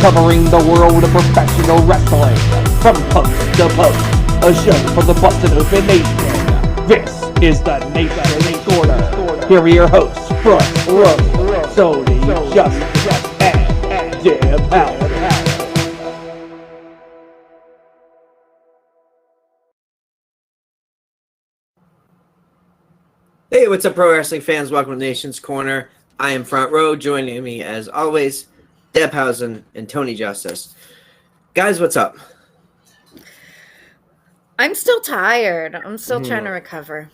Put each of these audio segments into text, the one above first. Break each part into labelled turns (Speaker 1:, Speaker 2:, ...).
Speaker 1: covering the world of professional wrestling from coast to post. A show for the Busted Open Nation. This is the Nation Corner. Here are your hosts, Front Row, Tony, Justice, and Debhausen.
Speaker 2: Hey, what's up, pro wrestling fans? Welcome to Nation's Corner. I am Front Row. Joining me, as always, Debhausen and Tony Justice. Guys, what's up?
Speaker 3: I'm still tired. I'm still trying to recover.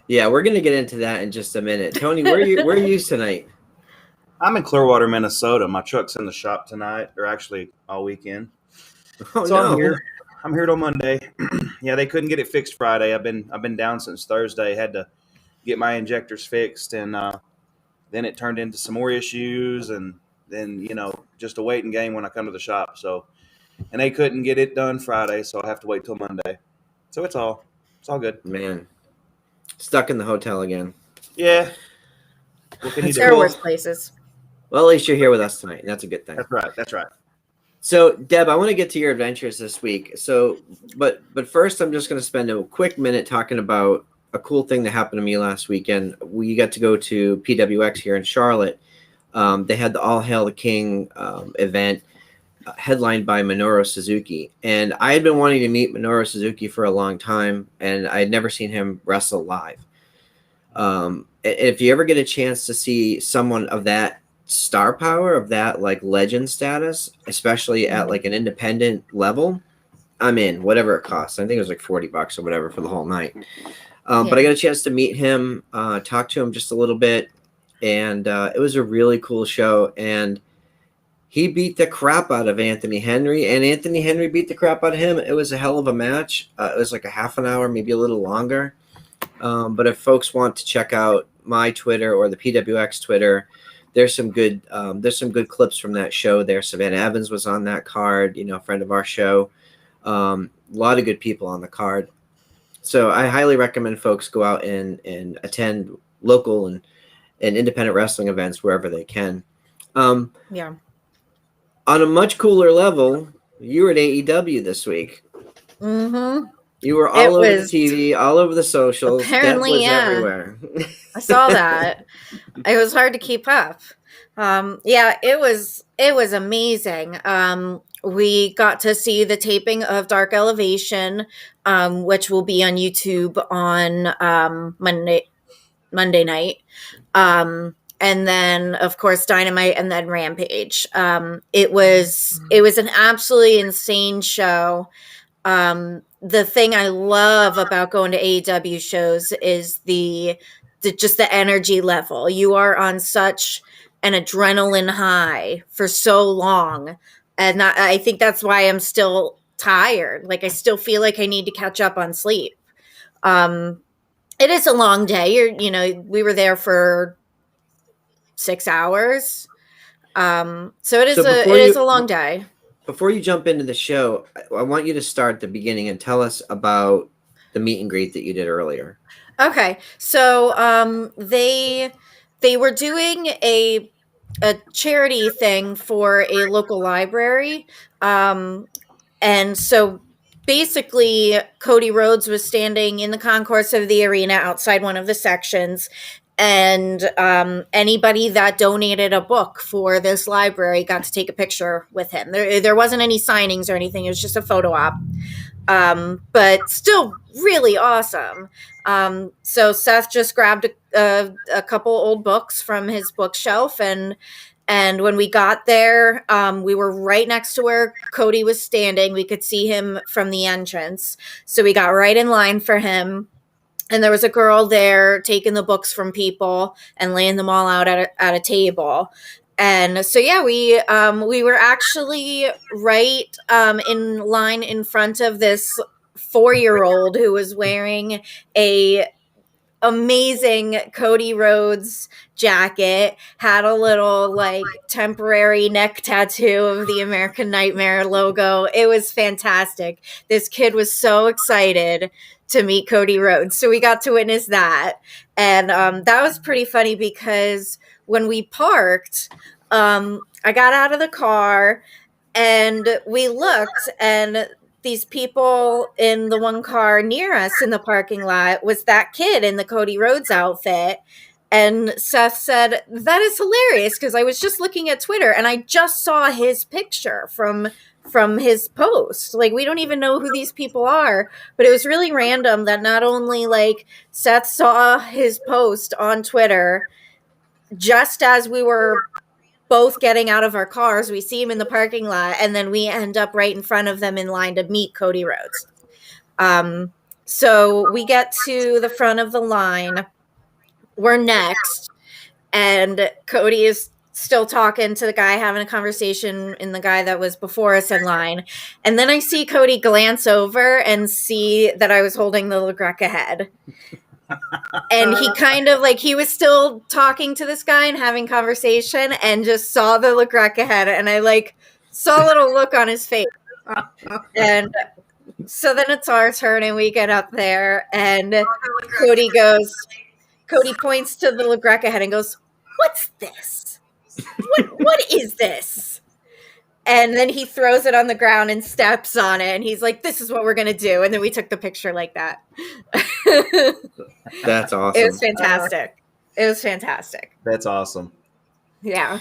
Speaker 2: Yeah, we're gonna get into that in just a minute. Tony, where are you tonight?
Speaker 4: I'm in Clearwater, Minnesota. My truck's in the shop tonight, or actually all weekend.
Speaker 2: Oh,
Speaker 4: So
Speaker 2: no.
Speaker 4: I'm here till Monday. Yeah, they couldn't get it fixed Friday. I've been down since Thursday. Had to get my injectors fixed, and then it turned into some more issues, and then just a waiting game when I come to the shop. So, and they couldn't get it done Friday, so I have to wait till Monday. So it's all good.
Speaker 2: Man, stuck in the hotel again.
Speaker 4: Yeah. What can you do?
Speaker 3: There are worse places.
Speaker 2: Well, at least you're here with us tonight, and that's a good thing.
Speaker 4: That's right.
Speaker 2: So, Deb, I want to get to your adventures this week. So, but first, I'm just going to spend a quick minute talking about a cool thing that happened to me last weekend. We got to go to PWX here in Charlotte. They had the All Hail the King event headlined by Minoru Suzuki. And I had been wanting to meet Minoru Suzuki for a long time, and I had never seen him wrestle live. If you ever get a chance to see someone of that star power, of that like legend status, especially at like an independent level, I'm in, whatever it costs. I think it was like $40 or whatever for the whole night. But I got a chance to meet him, talk to him just a little bit, and it was a really cool show. And he beat the crap out of Anthony Henry, and Anthony Henry beat the crap out of him. It was a hell of a match. It was like a half an hour, maybe a little longer. But if folks want to check out my Twitter or the PWX Twitter, there's some good clips from that show there. Savannah Evans was on that card, a friend of our show. A lot of good people on the card. So I highly recommend folks go out and attend local and independent wrestling events wherever they can.
Speaker 3: Yeah.
Speaker 2: On a much cooler level, you were at AEW this week.
Speaker 3: Mm-hmm.
Speaker 2: You were all over the TV, all over the socials.
Speaker 3: Apparently,
Speaker 2: Deb was everywhere.
Speaker 3: I saw that. It was hard to keep up. It was amazing. We got to see the taping of Dark Elevation, which will be on YouTube on Monday night. And then, of course, Dynamite, and then Rampage. It was an absolutely insane show. The thing I love about going to AEW shows is the energy level. You are on such an adrenaline high for so long. And I think that's why I'm still tired. Like, I still feel like I need to catch up on sleep. It is a long day. We were there for 6 hours. So it is a long day.
Speaker 2: Before you jump into the show, I want you to start at the beginning and tell us about the meet and greet that you did earlier.
Speaker 3: Okay. So they were doing a charity thing for a local library. And so basically Cody Rhodes was standing in the concourse of the arena outside one of the sections. And anybody that donated a book for this library got to take a picture with him. There wasn't any signings or anything. It was just a photo op. But still really awesome. So Seth just grabbed a couple old books from his bookshelf, and when we got there, we were right next to where Cody was standing. We could see him from the entrance. So we got right in line for him. And there was a girl there taking the books from people and laying them all out at a table. And so, yeah, we were actually right in line in front of this 4-year-old who was wearing a amazing Cody Rhodes jacket, had a little like temporary neck tattoo of the American Nightmare logo. It was fantastic. This kid was so excited to meet Cody Rhodes. So we got to witness that. And that was pretty funny because when we parked, I got out of the car and we looked, and these people in the one car near us in the parking lot was that kid in the Cody Rhodes outfit. And Seth said, that is hilarious, because I was just looking at Twitter and I just saw his picture from his post. Like, we don't even know who these people are, but it was really random that not only like Seth saw his post on Twitter just as we were both getting out of our cars, we see him in the parking lot, and then we end up right in front of them in line to meet Cody Rhodes. So we get to the front of the line. We're next, and Cody is still talking to the guy, having a conversation in the guy that was before us in line. And then I see Cody glance over and see that I was holding the LaGreca head. And he kind of like, he was still talking to this guy and having conversation, and just saw the LaGreca head, and I like saw a little look on his face. And so then it's our turn, and we get up there, and Cody points to the LaGreca head and goes, "What's this? What is this?" And then he throws it on the ground and steps on it, and he's like, "This is what we're gonna do." And then we took the picture like that.
Speaker 2: That's awesome.
Speaker 3: It was fantastic. It was fantastic.
Speaker 4: That's awesome.
Speaker 3: Yeah.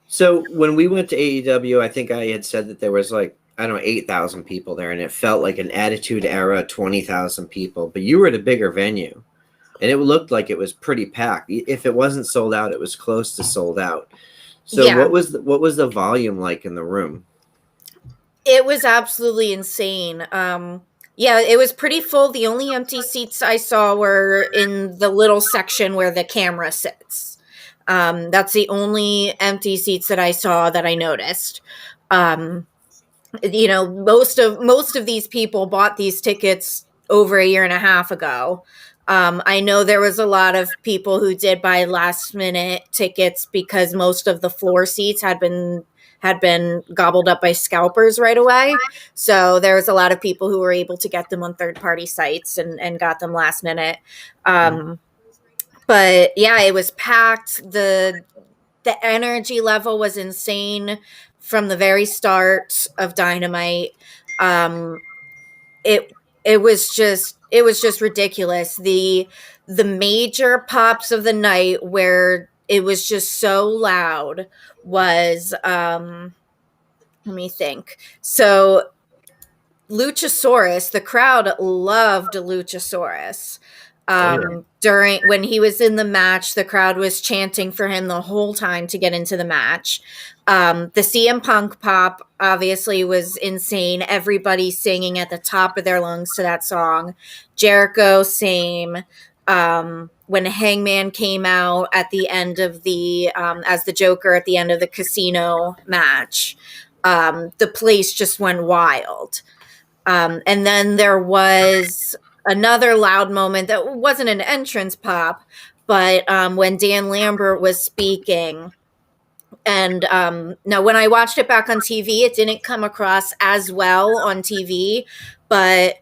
Speaker 2: So when we went to AEW, I think I had said that there was like, I don't know, 8,000 people there, and it felt like an Attitude Era 20,000 people. But you were at a bigger venue, and it looked like it was pretty packed. If it wasn't sold out, it was close to sold out. So
Speaker 3: Yeah.
Speaker 2: what was the volume like in the room?
Speaker 3: It was absolutely insane. Yeah, it was pretty full. The only empty seats I saw were in the little section where the camera sits. That's the only empty seats that I saw that I noticed. You know, most of these people bought these tickets over a year and a half ago. I know there was a lot of people who did buy last minute tickets because most of the floor seats had been gobbled up by scalpers right away. So there was a lot of people who were able to get them on third party sites and got them last minute. But yeah, it was packed. The energy level was insane from the very start of Dynamite. It was just ridiculous. The major pops of the night where it was just so loud was let me think. So Luchasaurus, the crowd loved Luchasaurus. During when he was in the match, the crowd was chanting for him the whole time to get into the match. The CM Punk pop obviously was insane. Everybody singing at the top of their lungs to that song. Jericho, same. When Hangman came out at the end of the as the Joker at the end of the casino match, the place just went wild. And then there was another loud moment that wasn't an entrance pop, but when Dan Lambert was speaking. And now when I watched it back on TV, it didn't come across as well on TV, but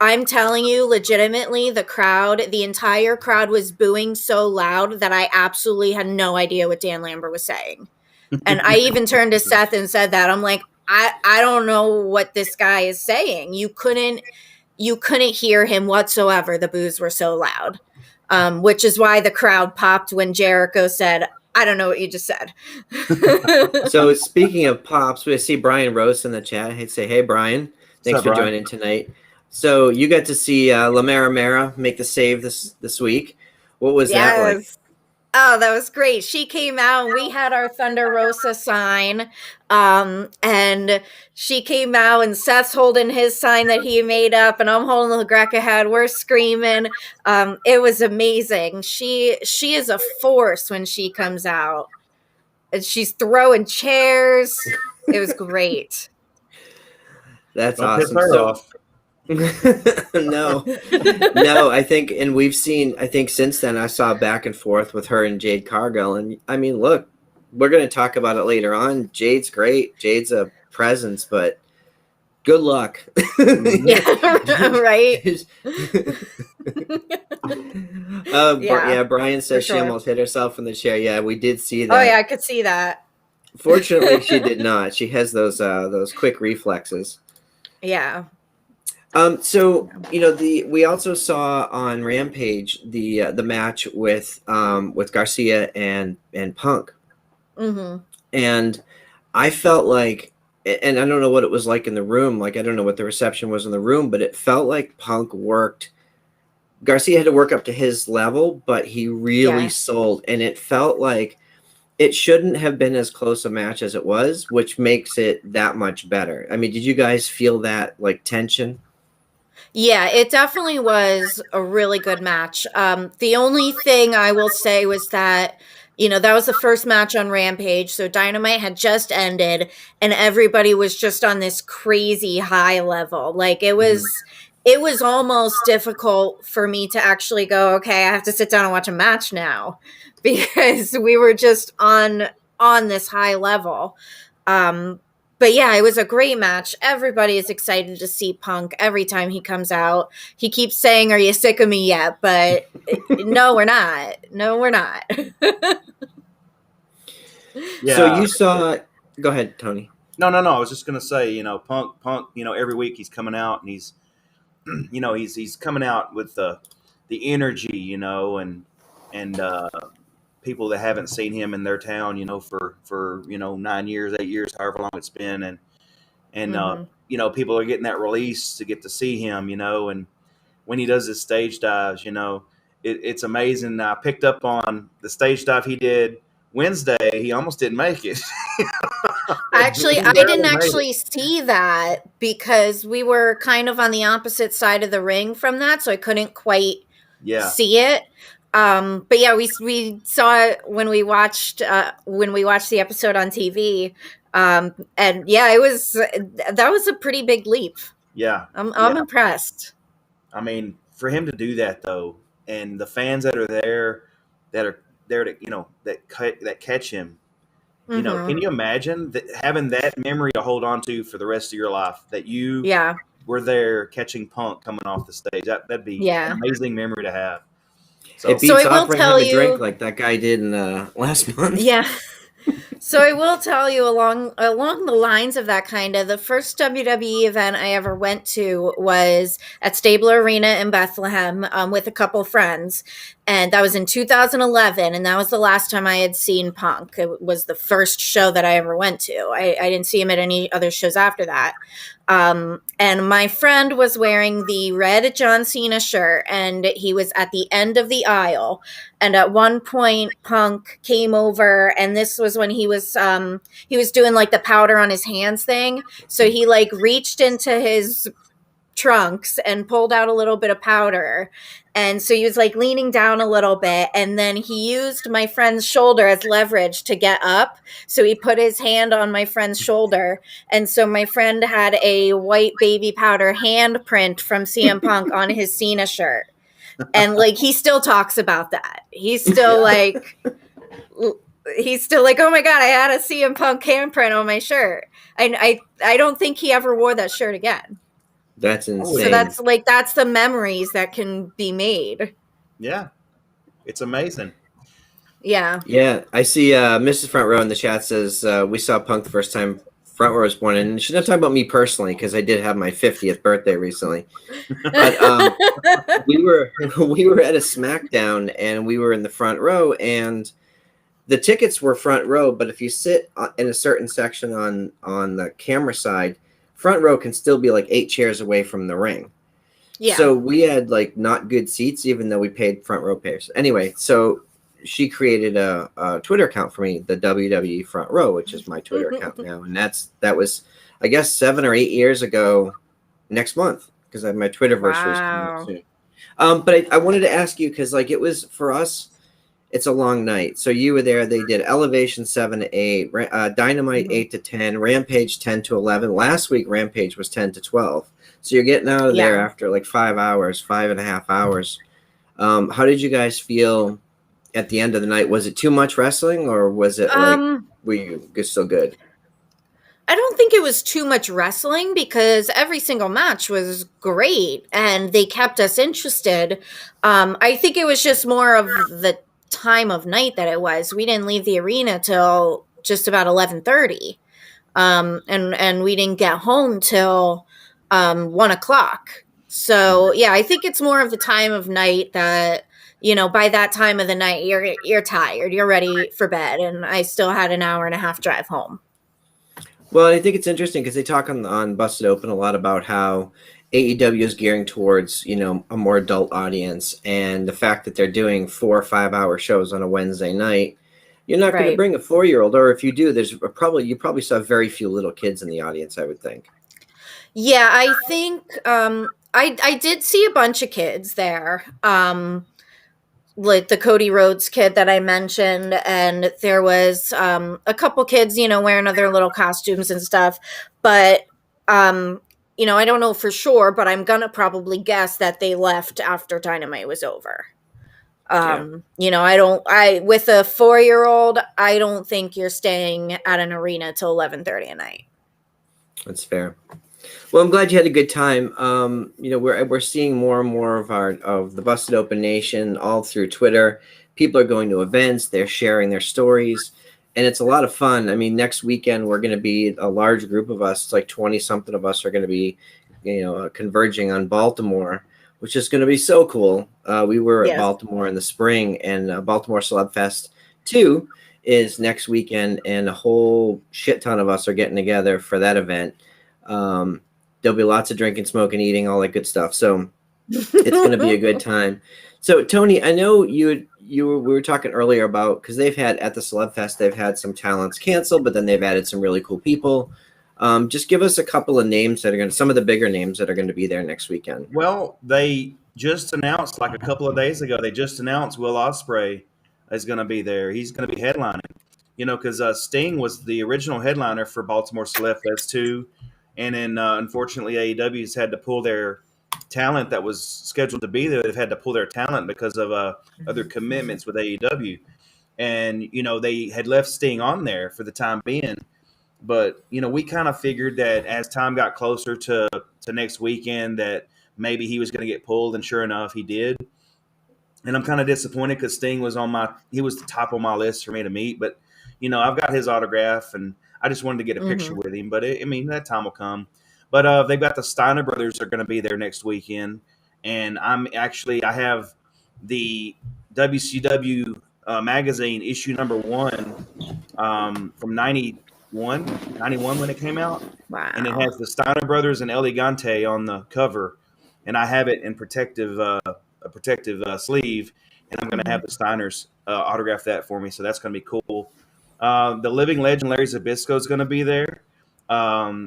Speaker 3: I'm telling you, legitimately, the entire crowd was booing so loud that I absolutely had no idea what Dan Lambert was saying. And I even turned to Seth and said that. I'm like, I don't know what this guy is saying. You couldn't hear him whatsoever. The boos were so loud, which is why the crowd popped when Jericho said, "I don't know what you just said."
Speaker 2: So speaking of pops, we see Brian Rose in the chat. Hey, say, hey, Brian. Thanks for joining tonight. So you got to see La Mera make the save this week. What was that like?
Speaker 3: Oh, that was great. She came out and we had our Thunder Rosa sign. And she came out and Seth's holding his sign that he made up and I'm holding the LaGreca head. We're screaming. It was amazing. She is a force when she comes out. And she's throwing chairs. It was great.
Speaker 2: That's
Speaker 4: Don't
Speaker 2: awesome.
Speaker 4: piss her off.
Speaker 2: No, I think, and we've seen, I think since then I saw back and forth with her and Jade Cargill. And I mean, look, we're going to talk about it later on. Jade's great. Jade's a presence, but Good luck.
Speaker 3: Yeah, right.
Speaker 2: Brian says she
Speaker 3: sure.
Speaker 2: almost hit herself in the chair. Yeah, we did see that.
Speaker 3: Oh yeah, I could see that.
Speaker 2: Fortunately, she did not. She has those quick reflexes.
Speaker 3: Yeah.
Speaker 2: So we also saw on Rampage the match with Garcia and Punk, and I felt like, and I don't know what it was like in the room. Like I don't know what the reception was in the room, but it felt like Punk worked. Garcia had to work up to his level, but he really sold, and it felt like it shouldn't have been as close a match as it was, which makes it that much better. I mean, did you guys feel that like tension?
Speaker 3: Yeah, it definitely was a really good match. The only thing I will say was that, that was the first match on Rampage. So Dynamite had just ended and everybody was just on this crazy high level. Like it was almost difficult for me to actually go, okay, I have to sit down and watch a match now because we were just on this high level. But yeah, it was a great match. Everybody is excited to see Punk every time he comes out. He keeps saying, "Are you sick of me yet?" But no, we're not. No, we're not.
Speaker 4: Yeah.
Speaker 2: So you saw. Go ahead, Tony.
Speaker 4: No. I was just gonna say, Punk. Every week he's coming out and he's, he's coming out with the energy, and people that haven't seen him in their town, for 9 years, 8 years, however long it's been, and people are getting that release to get to see him, and when he does his stage dives, it's amazing. I picked up on the stage dive he did Wednesday. He almost didn't make it.
Speaker 3: Actually, I didn't actually see that because we were kind of on the opposite side of the ring from that, so I couldn't quite see it. But yeah, we saw it when we watched the episode on TV. And yeah, that was a pretty big leap.
Speaker 4: Yeah.
Speaker 3: I'm impressed.
Speaker 4: I mean, for him to do that though, and the fans that are there to that catch him, can you imagine having that memory to hold on to for the rest of your life, that you were there catching Punk coming off the stage? That'd be an amazing memory to have.
Speaker 2: It beats offering him a drink like that guy did in last month.
Speaker 3: Yeah. So I will tell you along the lines of that the first WWE event I ever went to was at Stabler Arena in Bethlehem with a couple friends. And that was in 2011. And that was the last time I had seen Punk. It was the first show that I ever went to. I didn't see him at any other shows after that. And my friend was wearing the red John Cena shirt and he was at the end of the aisle. And at one point Punk came over, and this was when he was doing like the powder on his hands thing. So he like reached into his trunks and pulled out a little bit of powder. And so he was like leaning down a little bit, and then he used my friend's shoulder as leverage to get up. So he put his hand on my friend's shoulder. And so my friend had a white baby powder handprint from CM Punk on his Cena shirt. And like, he still talks about that. He's still like, oh my God, I had a CM Punk handprint on my shirt. And I don't think he ever wore that shirt again.
Speaker 2: That's insane.
Speaker 3: So that's the memories that can be made.
Speaker 4: Yeah. It's amazing.
Speaker 3: Yeah.
Speaker 2: Yeah. I see Mrs. Front Row in the chat says we saw Punk the first time Front Row was born. And she's not talking about me personally, because I did have my 50th birthday recently. But we were at a SmackDown and we were in the front row, and the tickets were front row, but if you sit in a certain section on the camera side, front row can still be like 8 chairs away from the ring. Yeah. So we had like not good seats, even though we paid front row payers. Anyway, so she created a Twitter account for me, the WWE Front Row, which is my Twitter account now. And that was, I guess, 7 or 8 years ago next month, because my Twitterverse was coming up soon. But I wanted to ask you, because like it was for us, it's a long night. So you were there. They did Elevation 7 to 8, Dynamite 8 to 10, Rampage 10 to 11. Last week, Rampage was 10 to 12. So you're getting out of there after like 5 hours, 5.5 hours. How did you guys feel at the end of the night? Was it too much wrestling, or was it like, were you still good?
Speaker 3: I don't think it was too much wrestling because every single match was great and they kept us interested. I think it was just more of the time of night that it was. We didn't leave the arena till just about 11:30, and we didn't get home till 1 o'clock. So yeah, I think it's more of the time of night that, by that time of the night you're tired, you're ready for bed, and I still had an hour and a half drive home.
Speaker 2: Well, I think it's interesting because they talk on Busted Open a lot about how AEW is gearing towards, a more adult audience, and the fact that they're doing 4 or 5 hour shows on a Wednesday night. You're not going to
Speaker 3: Right.
Speaker 2: bring a 4-year-old, or if you do, you probably saw very few little kids in the audience, I would think.
Speaker 3: Yeah, I think I did see a bunch of kids there. Like the Cody Rhodes kid that I mentioned, and there was a couple kids, wearing other little costumes and stuff. But I don't know for sure, but I'm gonna probably guess that they left after Dynamite was over. I with a 4-year-old, I don't think you're staying at an arena till 11:30 at night.
Speaker 2: That's fair. Well, I'm glad you had a good time. We're seeing more and more of the Busted Open Nation all through Twitter. People are going to events, they're sharing their stories, and it's a lot of fun. I mean, next weekend we're going to be a large group of us, like 20 something of us are going to be, converging on Baltimore, which is going to be so cool. We were at Baltimore in the spring, and Baltimore Celeb Fest 2 is next weekend, and a whole shit ton of us are getting together for that event. There'll be lots of drinking, smoking, eating, all that good stuff. So it's going to be a good time. So Tony, I know we were talking earlier about, because they've had at the Celeb Fest, they've had some talents canceled, but then they've added some really cool people. Just give us a couple of names some of the bigger names that are going to be there next weekend.
Speaker 4: Well, they just announced like a couple of days ago. They just announced Will Ospreay is going to be there. He's going to be headlining. Because Sting was the original headliner for Baltimore Celeb Fest 2. And then, unfortunately, AEW has had to pull their talent that was scheduled to be there. They've had to pull their talent because of other commitments with AEW. And, they had left Sting on there for the time being. But, we kind of figured that as time got closer to next weekend that maybe he was going to get pulled. And sure enough, he did. And I'm kind of disappointed because Sting was he was the top on my list for me to meet. But, I've got his autograph, and I just wanted to get a picture with him. But, that time will come. But they've got the Steiner brothers are going to be there next weekend. And I have the WCW magazine, issue number 1 from 91 when it came out.
Speaker 3: Wow.
Speaker 4: And it has the Steiner brothers and El Gigante on the cover. And I have it in a protective sleeve. And I'm going to have the Steiners autograph that for me. So that's going to be cool. The living legend Larry Zbyszko is going to be there.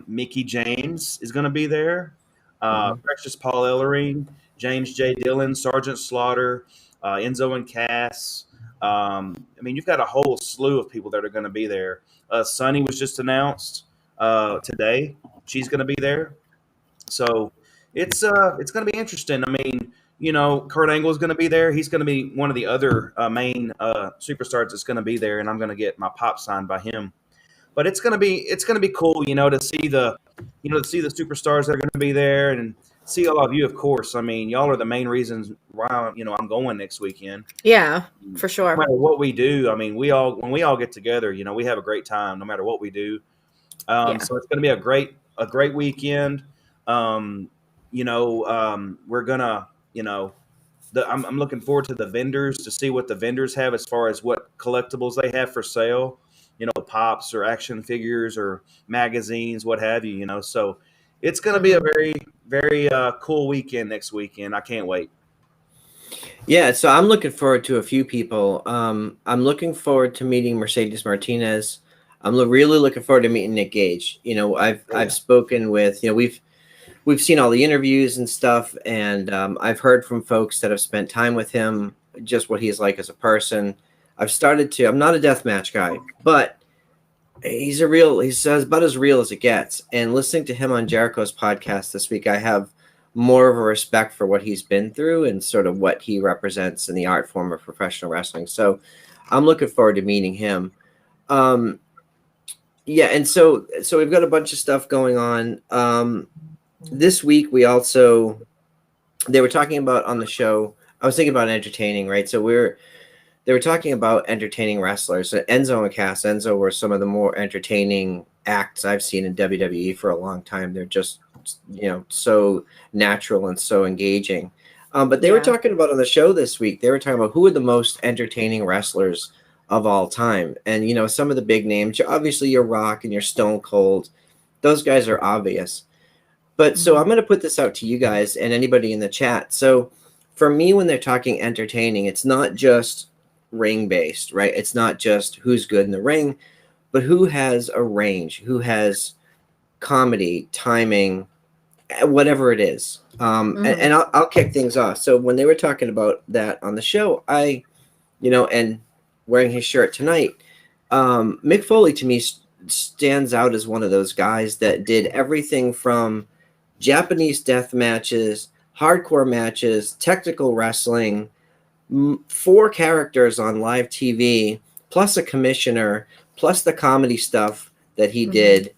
Speaker 4: Mickey James is going to be there. Precious Paul Ellering, James J. Dillon, Sergeant Slaughter, Enzo and Cass. You've got a whole slew of people that are going to be there. Sunny was just announced today. She's going to be there. So it's going to be interesting. Kurt Angle is going to be there. He's going to be one of the other main superstars that's going to be there, and I'm going to get my pop signed by him. But it's going to be cool, to see the superstars that are going to be there, and see all of you, of course. Y'all are the main reasons why I'm going next weekend.
Speaker 3: Yeah, for sure.
Speaker 4: No matter what we do, when we all get together, we have a great time no matter what we do. So it's going to be a great weekend. We're gonna. I'm looking forward to the vendors to see what the vendors have as far as what collectibles they have for sale, pops or action figures or magazines, what have you, So it's going to be a very, very cool weekend next weekend. I can't wait.
Speaker 2: Yeah, so I'm looking forward to a few people. I'm looking forward to meeting Mercedes Martinez. I'm really looking forward to meeting Nick Gage. I've spoken with, we've seen all the interviews and stuff, and I've heard from folks that have spent time with him, just what he's like as a person. I'm not a deathmatch guy, but he's about as real as it gets. And listening to him on Jericho's podcast this week, I have more of a respect for what he's been through and sort of what he represents in the art form of professional wrestling. So I'm looking forward to meeting him. Yeah, and so we've got a bunch of stuff going on. This week they were talking about on the show. I was thinking about entertaining, right? So they were talking about entertaining wrestlers. So Enzo and Cass. Enzo were some of the more entertaining acts I've seen in WWE for a long time. They're just, so natural and so engaging. But they were talking about on the show this week, they were talking about who are the most entertaining wrestlers of all time. And, some of the big names, obviously your Rock and your Stone Cold, those guys are obvious. But so I'm going to put this out to you guys and anybody in the chat. So for me, when they're talking entertaining, it's not just ring based, right? It's not just who's good in the ring, but who has a range, who has comedy, timing, whatever it is. And I'll kick things off. So when they were talking about that on the show, and wearing his shirt tonight, Mick Foley to me stands out as one of those guys that did everything from Japanese death matches, hardcore matches, technical wrestling, 4 characters on live TV, plus a commissioner, plus the comedy stuff that he did.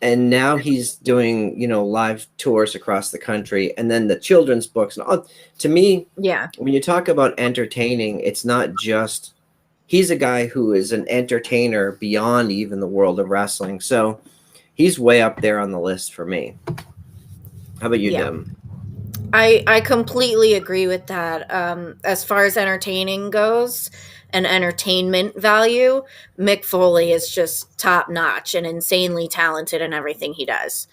Speaker 2: And now he's doing, live tours across the country, and then the children's books. And all. To me, when you talk about entertaining, it's not just, he's a guy who is an entertainer beyond even the world of wrestling. So he's way up there on the list for me. How about you, Dem?
Speaker 3: I completely agree with that. As far as entertaining goes and entertainment value, Mick Foley is just top notch and insanely talented in everything he does.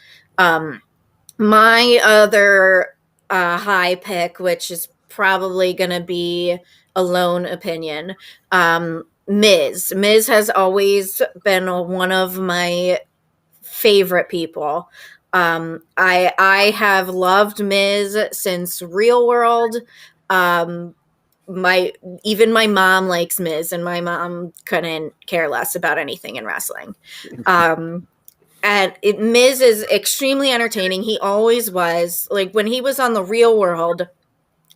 Speaker 3: My other high pick, which is probably going to be a lone opinion, Miz. Miz has always been one of my favorite people. I have loved Miz since Real World. My mom likes Miz, and my mom couldn't care less about anything in wrestling. Miz is extremely entertaining. He always was. Like when he was on the Real World,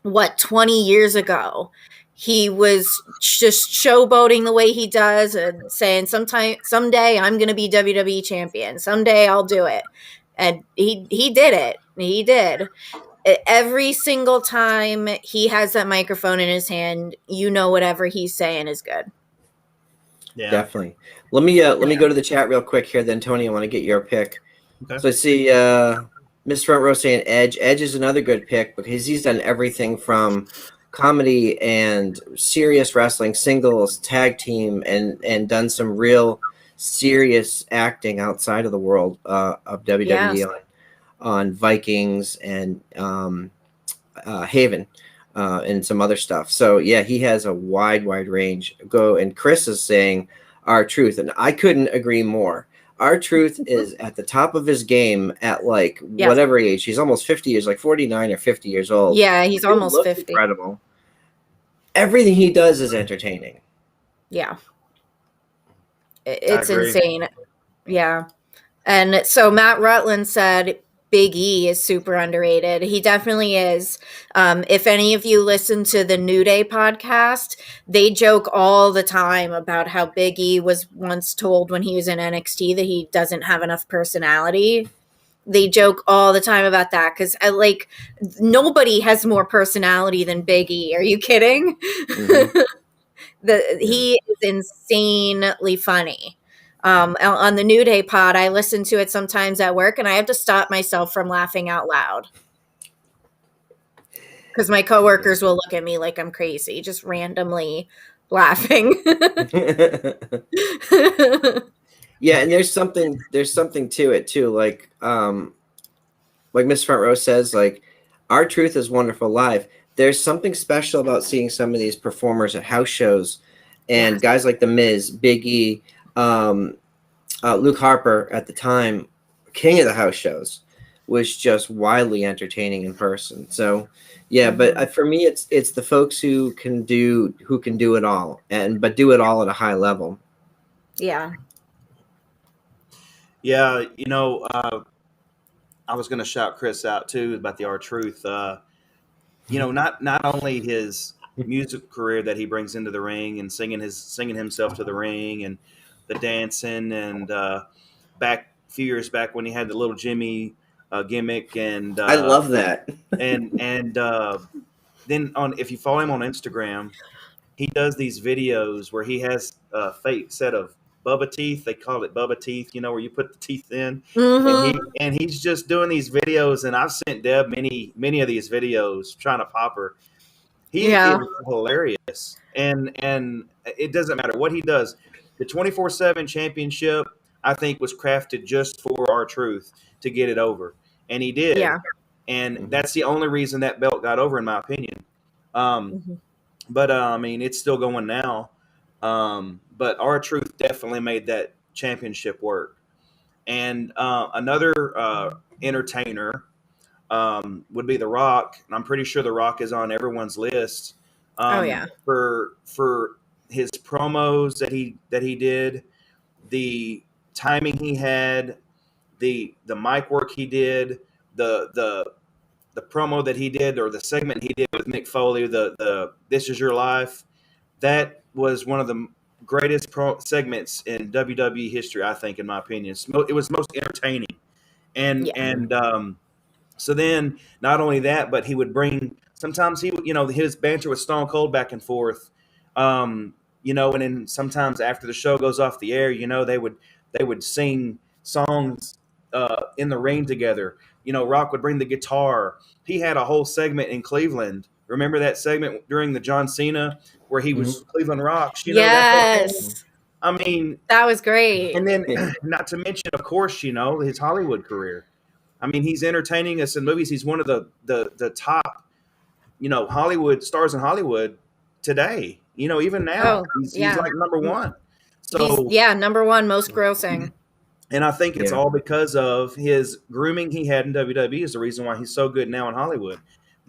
Speaker 3: 20 years ago, he was just showboating the way he does and saying, someday I'm going to be WWE champion. Someday I'll do it. And he did it. He did. Every single time he has that microphone in his hand, whatever he's saying is good.
Speaker 2: Yeah, definitely. Let me go to the chat real quick here. Then Tony, I want to get your pick. Okay. So I see Miss Front Row saying Edge. Edge is another good pick because he's done everything from comedy and serious wrestling, singles, tag team, and done some real serious acting outside of the world of WWE on Vikings and Haven and some other stuff. So yeah, he has a wide range. And Chris is saying R-Truth, and I couldn't agree more. R-Truth is at the top of his game at whatever age. He's almost 50 years, like 49 or 50 years old.
Speaker 3: Yeah, he's almost 50.
Speaker 2: Incredible. Everything he does is entertaining.
Speaker 3: Yeah. It's insane. Yeah. And so Matt Rutland said Big E is super underrated. He definitely is. If any of you listen to the New Day podcast, they joke all the time about how Big E was once told when he was in NXT that he doesn't have enough personality. They joke all the time about that because nobody has more personality than Big E. Are you kidding? Mm-hmm. He is insanely funny. On the New Day pod, I listen to it sometimes at work, and I have to stop myself from laughing out loud because my coworkers will look at me like I'm crazy, just randomly laughing.
Speaker 2: Yeah, and there's something to it too. Like Miss Front Row says, R-Truth is wonderful live. There's something special about seeing some of these performers at house shows, and guys like The Miz, Big E, Luke Harper at the time, king of the house shows, was just wildly entertaining in person. So yeah, but for me, it's the folks who can do it all, but do it all at a high level.
Speaker 3: Yeah.
Speaker 4: Yeah, I was going to shout Chris out too about the R-Truth. Not only his music career that he brings into the ring and singing himself to the ring, and the dancing, and back a few years back when he had the little Jimmy gimmick, and
Speaker 2: I love that.
Speaker 4: and then on, if you follow him on Instagram, he does these videos where he has a fake set of Bubba teeth. They call it Bubba teeth, where you put the teeth in. And he's just doing these videos, and I've sent Deb many of these videos trying to pop her. He is hilarious, and it doesn't matter what he does. The 24/7 championship, I think, was crafted just for R-Truth to get it over, and he did.
Speaker 3: Yeah.
Speaker 4: And that's the only reason that belt got over, in my opinion. But I mean, it's still going now. But R-Truth definitely made that championship work. And another entertainer would be The Rock, and I'm pretty sure The Rock is on everyone's list. For his promos that he did, the timing he had, the mic work he did, the promo that he did, or the segment he did with Mick Foley, the This Is Your Life, that was one of the greatest segments in WWE history, I think, in my opinion. It was most entertaining. So then, not only that, but he would bring, sometimes his banter with Stone Cold back and forth, and then sometimes after the show goes off the air, they would sing songs in the ring together. Rock would bring the guitar. He had a whole segment in Cleveland. Remember that segment during the John Cena where he was Cleveland Rocks?
Speaker 3: Yes.
Speaker 4: I mean,
Speaker 3: that was great.
Speaker 4: And then, not to mention, of course, his Hollywood career. I mean, he's entertaining us in movies. He's one of the top, Hollywood stars in Hollywood today. Even now, he's like number one. So
Speaker 3: number one most grossing.
Speaker 4: And I think it's all because of his grooming he had in WWE is the reason why he's so good now in Hollywood.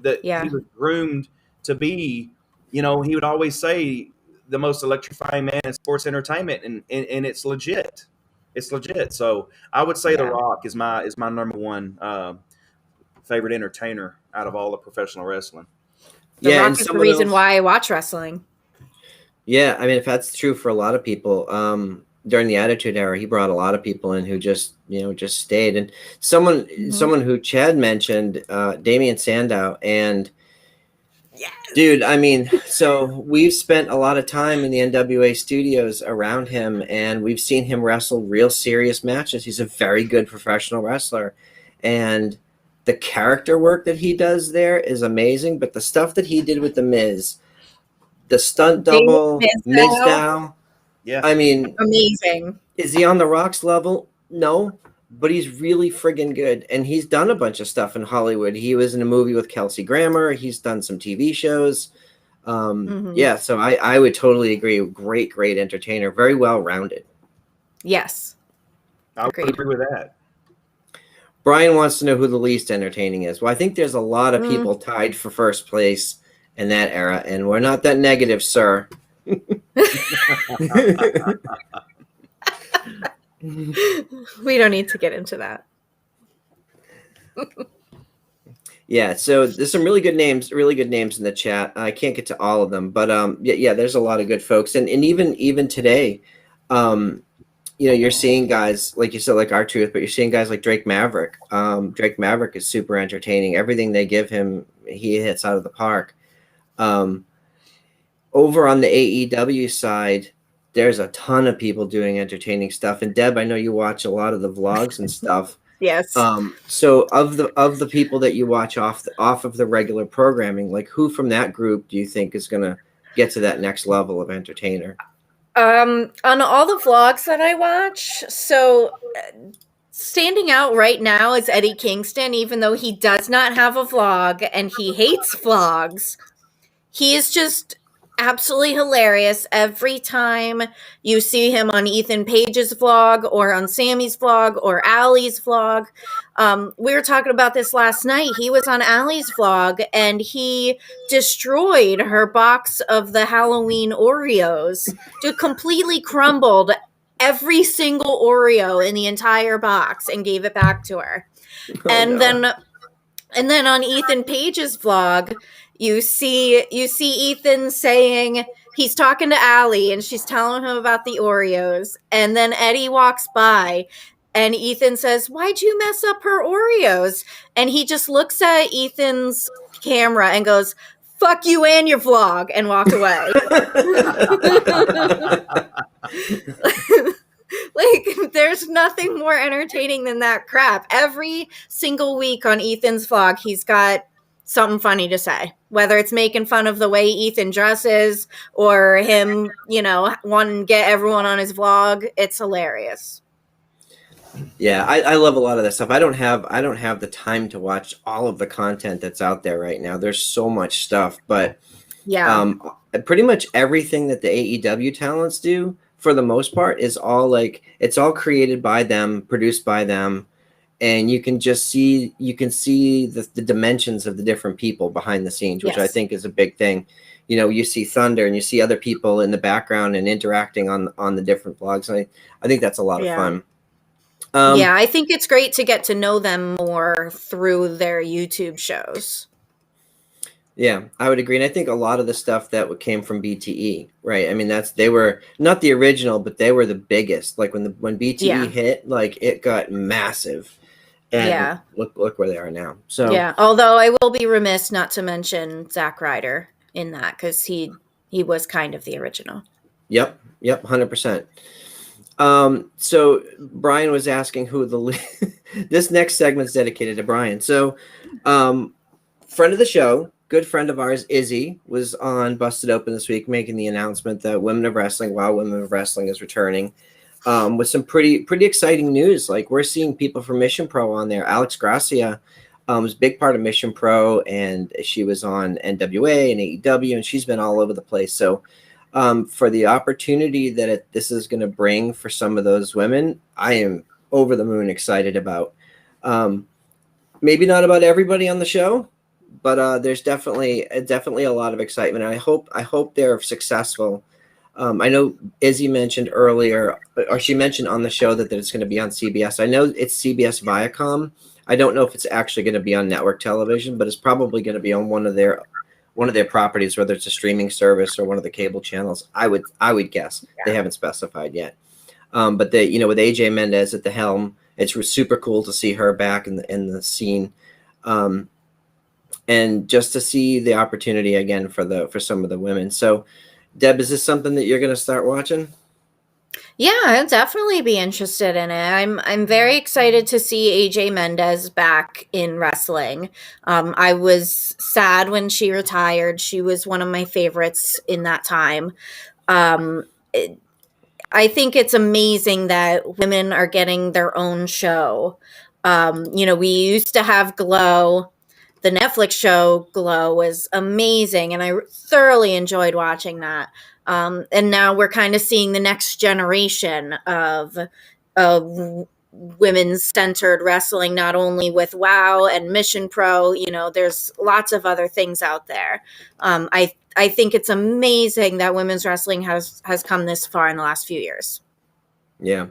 Speaker 4: He was groomed to be, he would always say, the most electrifying man in sports entertainment, and it's legit. It's legit. So I would say The Rock is my number one favorite entertainer out of all of professional wrestling.
Speaker 3: The Rock is the reason why I watch wrestling.
Speaker 2: Yeah, I mean, if that's true for a lot of people, during the Attitude Era, he brought a lot of people in who just stayed. And someone who Chad mentioned, Damian Sandow, and dude, I mean, so we've spent a lot of time in the NWA studios around him, and we've seen him wrestle real serious matches. He's a very good professional wrestler, and the character work that he does there is amazing. But the stuff that he did with the Miz, the stunt double, Mizdow, I mean,
Speaker 3: amazing.
Speaker 2: Is he on The Rock's level? No, but he's really friggin' good. And he's done a bunch of stuff in Hollywood. He was in a movie with Kelsey Grammer. He's done some TV shows. Yeah, so I would totally agree. Great entertainer. Very well-rounded.
Speaker 3: Yes.
Speaker 4: I would agree with that.
Speaker 2: Brian wants to know who the least entertaining is. Well, I think there's a lot of people tied for first place in that era, and we're not that negative, sir.
Speaker 3: We don't need to get into that.
Speaker 2: Yeah, so there's some really good names in the chat. I can't get to all of them, but there's a lot of good folks, and even today, you're seeing guys like you said, like R-Truth, but you're seeing guys like Drake Maverick. Drake Maverick is super entertaining. Everything they give him, he hits out of the park. Over on the AEW side, there's a ton of people doing entertaining stuff. And Deb, I know you watch a lot of the vlogs and stuff.
Speaker 3: Yes.
Speaker 2: So of the people that you watch off of the regular programming, like who from that group do you think is going to get to that next level of entertainer?
Speaker 3: On all the vlogs that I watch, so standing out right now is Eddie Kingston, even though he does not have a vlog and he hates vlogs. He is just absolutely hilarious every time you see him on Ethan Page's vlog or on Sammy's vlog or Allie's vlog. We were talking about this last night. He was on Allie's vlog and he destroyed her box of the Halloween Oreos. Just completely crumbled every single Oreo in the entire box and gave it back to her. And then on Ethan Page's vlog, you see Ethan saying, he's talking to Allie and she's telling him about the Oreos. And then Eddie walks by and Ethan says, "Why'd you mess up her Oreos?" And he just looks at Ethan's camera and goes, "Fuck you and your vlog," and walk away. Like, there's nothing more entertaining than that crap. Every single week on Ethan's vlog, he's got something funny to say, whether it's making fun of the way Ethan dresses or him, wanting to get everyone on his vlog. It's hilarious.
Speaker 2: Yeah, I love a lot of that stuff. I don't have the time to watch all of the content that's out there right now. There's so much stuff, but
Speaker 3: Yeah.
Speaker 2: Pretty much everything that the AEW talents do, for the most part, is all it's all created by them, produced by them, and you can see the dimensions of the different people behind the scenes, which I think is a big thing. You see Thunder and you see other people in the background and interacting on the different vlogs. And I think that's a lot of fun.
Speaker 3: I think it's great to get to know them more through their YouTube shows.
Speaker 2: Yeah, I would agree. And I think a lot of the stuff that came from BTE, right? I mean, they were not the original, but they were the biggest. Like when BTE hit, like it got massive. And look where they are now. So
Speaker 3: yeah, although I will be remiss not to mention Zack Ryder in that, because he was kind of the original.
Speaker 2: Yep, 100%. So Brian was asking who this next segment's dedicated to Brian. So, friend of the show, good friend of ours, Izzy, was on Busted Open this week, making the announcement that Women of Wrestling is returning, with some pretty exciting news. Like, we're seeing people from Mission Pro on there. Alex Gracia was a big part of Mission Pro, and she was on NWA and AEW, and she's been all over the place. So, for the opportunity that this is going to bring for some of those women, I am over the moon excited about. Maybe not about everybody on the show, but there's definitely a lot of excitement. And I hope they're successful. I know Izzy mentioned earlier, or she mentioned on the show that it's going to be on CBS. I know it's CBS Viacom. I don't know if it's actually going to be on network television, but it's probably going to be on one of their properties, whether it's a streaming service or one of the cable channels. I would guess. They haven't specified yet. But with AJ Mendez at the helm, it's super cool to see her back in the scene. And just to see the opportunity again for some of the women. So, Deb, is this something that you're going to start watching?
Speaker 3: Yeah, I'd definitely be interested in it. I'm very excited to see AJ Mendez back in wrestling. I was sad when she retired. She was one of my favorites in that time. I think it's amazing that women are getting their own show. We used to have Glow. The Netflix show Glow was amazing, and I thoroughly enjoyed watching that. And now we're kind of seeing the next generation of women's-centered wrestling, not only with WOW and Mission Pro. There's lots of other things out there. I think it's amazing that women's wrestling has come this far in the last few years.
Speaker 2: Yeah,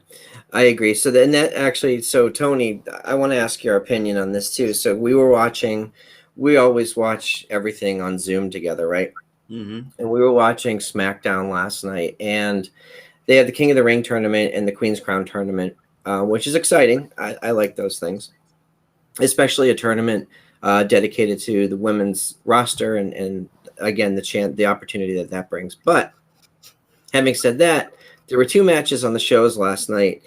Speaker 2: I agree. So Tony, I want to ask your opinion on this too. So we always watch everything on Zoom together, right? Mm-hmm. And we were watching SmackDown last night, and they had the King of the Ring tournament and the Queen's Crown tournament, which is exciting. I like those things, especially a tournament dedicated to the women's roster and again, the opportunity that brings. But having said that, there were two matches on the show last night.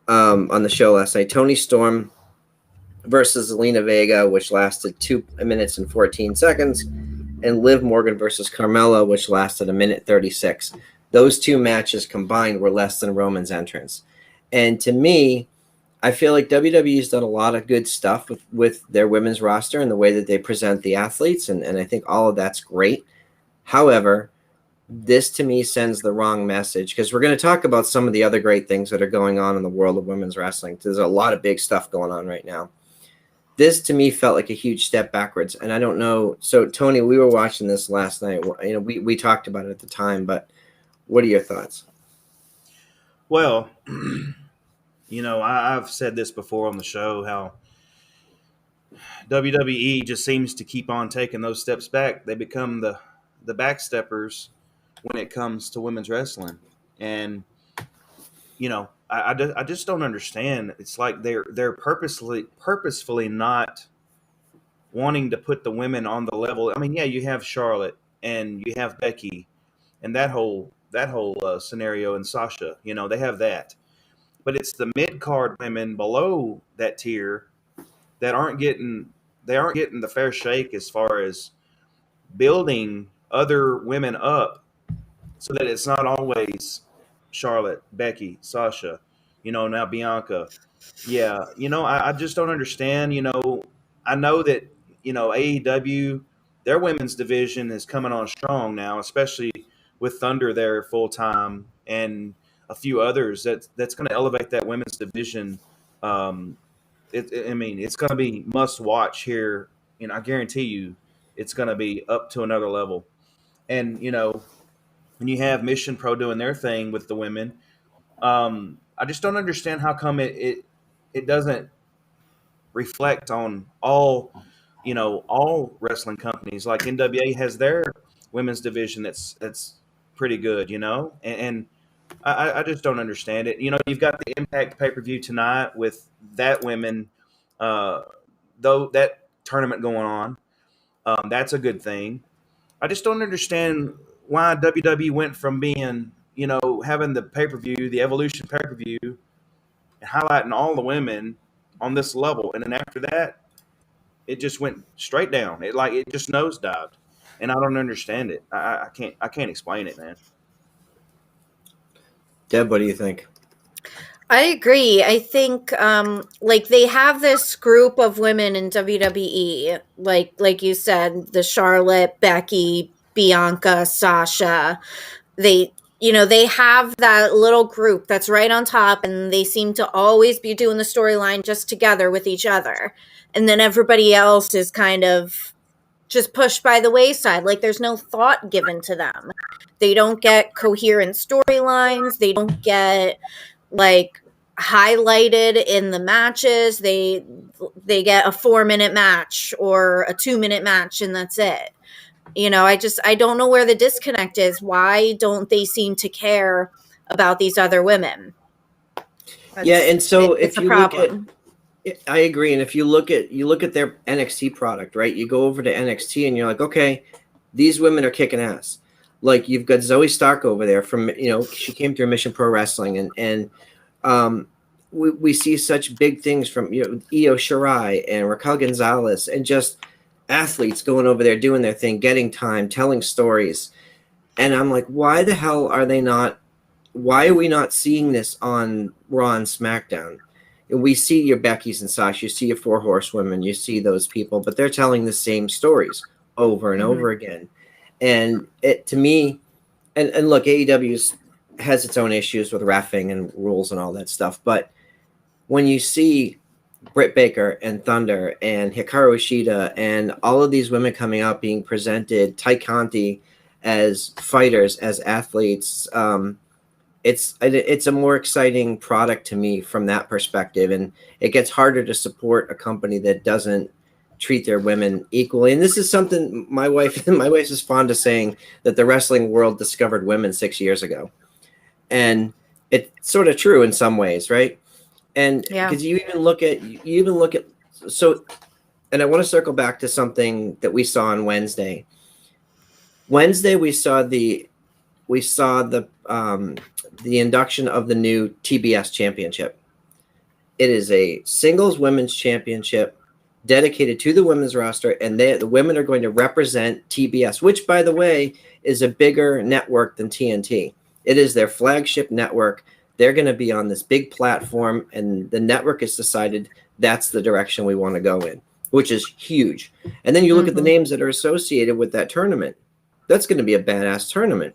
Speaker 2: Toni Storm versus Zelina Vega, which lasted 2 minutes and 14 seconds, and Liv Morgan versus Carmella, which lasted 1:36. Those two matches combined were less than Roman's entrance. And to me, I feel like WWE's done a lot of good stuff with their women's roster and the way that they present the athletes, and I think all of that's great. However, this to me sends the wrong message, because we're going to talk about some of the other great things that are going on in the world of women's wrestling. There's a lot of big stuff going on right now. This to me felt like a huge step backwards, and I don't know. So Tony, we were watching this last night. We talked about it at the time, but what are your thoughts?
Speaker 4: Well, I've said this before on the show, how WWE just seems to keep on taking those steps back. They become the backsteppers when it comes to women's wrestling. And I just don't understand. It's like they're purposefully not wanting to put the women on the level. I mean, yeah, you have Charlotte and you have Becky and that whole scenario, and Sasha. They have that, but it's the mid card women below that tier that aren't getting the fair shake as far as building other women up, so that it's not always Charlotte, Becky, Sasha, now Bianca. Yeah, I just don't understand. I know that, AEW, their women's division is coming on strong now, especially with Thunder there full time and a few others. That's going to elevate that women's division. It's going to be must watch here. I guarantee you, it's going to be up to another level. And when you have Mission Pro doing their thing with the women, I just don't understand how come it doesn't reflect on all wrestling companies. Like NWA has their women's division that's pretty good, and I just don't understand it. You've got the Impact pay-per-view tonight with that women, though that tournament going on. That's a good thing. I just don't understand why WWE went from being, having the pay-per-view, the Evolution pay-per-view, and highlighting all the women on this level. And then after that, it just went straight down. It just nosedived. And I don't understand it. I can't explain it, man.
Speaker 2: Deb, what do you think?
Speaker 3: I agree. I think they have this group of women in WWE, like you said, the Charlotte, Becky, Bianca, Sasha. They have that little group that's right on top, and they seem to always be doing the storyline just together with each other. And then everybody else is kind of just pushed by the wayside. Like there's no thought given to them. They don't get coherent storylines. They don't get highlighted in the matches. They get a 4-minute match or a 2-minute match, and that's it. I don't know where the disconnect is. Why don't they seem to care about these other women?
Speaker 2: And so if you look at, I agree. And if you look at their NXT product, right? You go over to NXT and you're like, okay, these women are kicking ass. Like you've got Zoe Stark over there from, she came through Mission Pro Wrestling, and we see such big things from, Io Shirai and Raquel Gonzalez, and just athletes going over there doing their thing, getting time, telling stories. And I'm like, why the hell are they not? Why are we not seeing this on Raw and SmackDown? We see your Beckys and Sasha, you see your 4 Horsewomen, you see those people, but they're telling the same stories over and over again. And it, to me, and look, AEW has its own issues with reffing and rules and all that stuff. But when you see Britt Baker and Thunder and Hikaru Shida and all of these women coming out being presented, Ty Conti as fighters, as athletes, it's a more exciting product to me from that perspective. And it gets harder to support a company that doesn't treat their women equally. And this is something my wife is fond of saying, that the wrestling world discovered women 6 years ago. And it's sort of true in some ways, right? And because you even look at so, and I want to circle back to something that we saw on Wednesday. Wednesday we saw the induction of the new TBS championship. It is a singles women's championship dedicated to the women's roster, and the women are going to represent TBS, which, by the way, is a bigger network than TNT. It is their flagship network. They're going to be on this big platform, and the network has decided that's the direction we want to go in, which is huge. And then you look at the names that are associated with that tournament. That's going to be a badass tournament.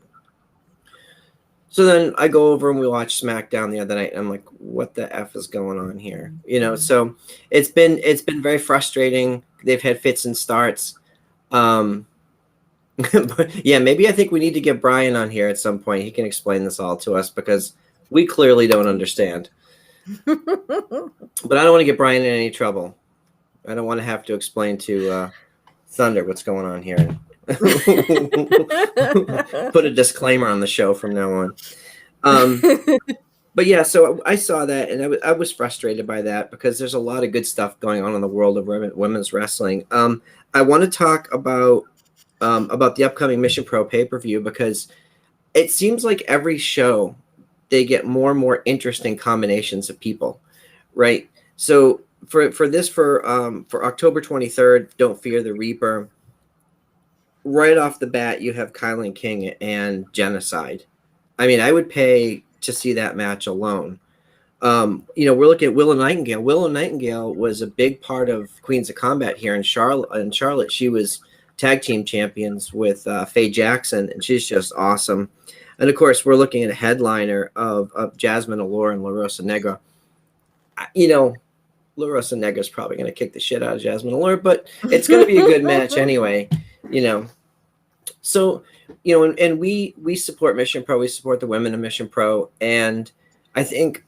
Speaker 2: So then I go over and we watch SmackDown the other night, and I'm like, what the F is going on here? So it's been very frustrating. They've had fits and starts. But yeah, maybe I think we need to get Brian on here at some point. He can explain this all to us, because we clearly don't understand. But I don't want to get Brian in any trouble. I don't want to have to explain to Thunder what's going on here. Put a disclaimer on the show from now on. But yeah, so I saw that, and I was frustrated by that because there's a lot of good stuff going on in the world of women's wrestling. I want to talk about the upcoming Mission Pro pay-per-view because it seems like every show they get more and more interesting combinations of people, right? So for October 23rd, Don't Fear the Reaper. Right off the bat, you have Kylan King and Genocide. I mean, I would pay to see that match alone. We're looking at Willow Nightingale. Willow Nightingale was a big part of Queens of Combat here in Charlotte. She was tag team champions with Faye Jackson, and she's just awesome. And of course, we're looking at a headliner of Jasmine Allure and La Rosa Negra. La Rosa Negra is probably going to kick the shit out of Jasmine Allure, but it's going to be a good match anyway. So, and we support Mission Pro. We support the women of Mission Pro. And I think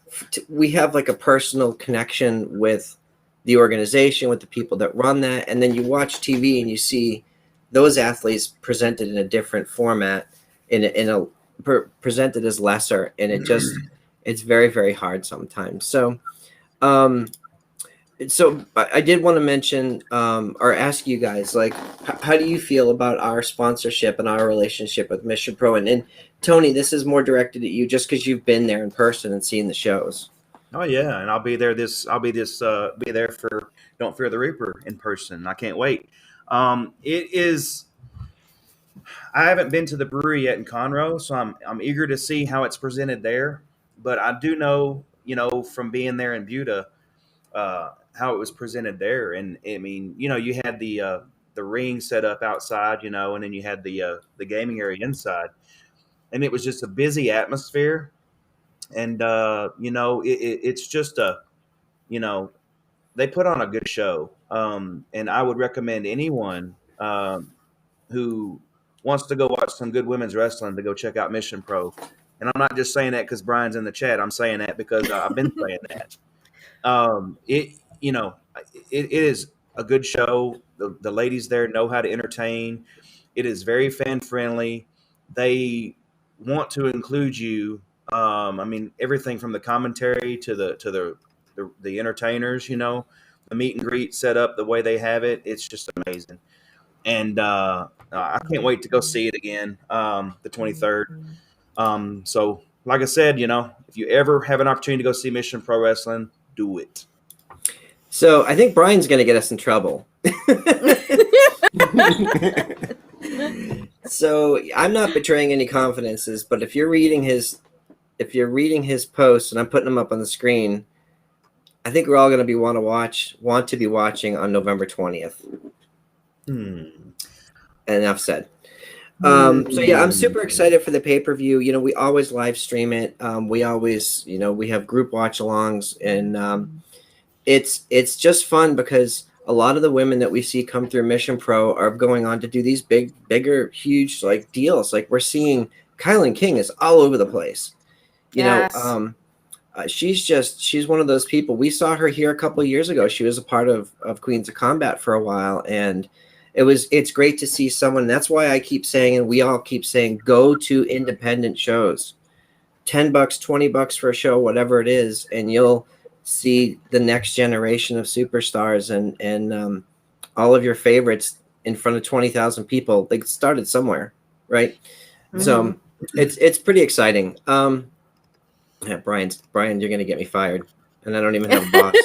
Speaker 2: we have like a personal connection with the organization, with the people that run that. And then you watch TV and you see those athletes presented in a different format, presented as lesser. And it's very, very hard sometimes. So, I did want to mention or ask you guys, like, how do you feel about our sponsorship and our relationship with Mission Pro? And Tony, this is more directed at you just because you've been there in person and seen the shows.
Speaker 4: Oh yeah, and I'll be there for Don't Fear the Reaper in person. I can't wait. It is. I haven't been to the brewery yet in Conroe, so I'm eager to see how it's presented there. But I do know, from being there in Buda, how it was presented there. And I mean, you had the ring set up outside, and then you had the gaming area inside, and it was just a busy atmosphere. And it's just they put on a good show. And I would recommend anyone who wants to go watch some good women's wrestling to go check out Mission Pro. And I'm not just saying that because Brian's in the chat. I'm saying that because I've been saying that. It is a good show. The ladies there know how to entertain. It is very fan friendly. They want to include you. Everything from the commentary to the entertainers. The meet and greet set up the way they have it. It's just amazing. And I can't wait to go see it again, the 23rd. So, like I said, if you ever have an opportunity to go see Mission Pro Wrestling, do it.
Speaker 2: So I think Brian's going to get us in trouble. So I'm not betraying any confidences, but if you're reading his posts, and I'm putting them up on the screen, I think we're all going to want to be watching on November 20th. Enough said. So yeah, I'm super excited for the pay-per-view. We always live stream it. We always, we have group watch-alongs, and it's just fun because a lot of the women that we see come through Mission Pro are going on to do these bigger, huge like deals. Like we're seeing Kylan King is all over the place. She's one of those people. We saw her here a couple of years ago. She was a part of Queens of Combat for a while, and it's great to see someone. That's why I keep saying, and we all keep saying, go to independent shows. $10, $20 for a show, whatever it is, and you'll see the next generation of superstars and all of your favorites in front of 20,000 people. They started somewhere, right? Mm-hmm. So it's pretty exciting. Yeah, Brian, you're gonna get me fired, and I don't even have a boss.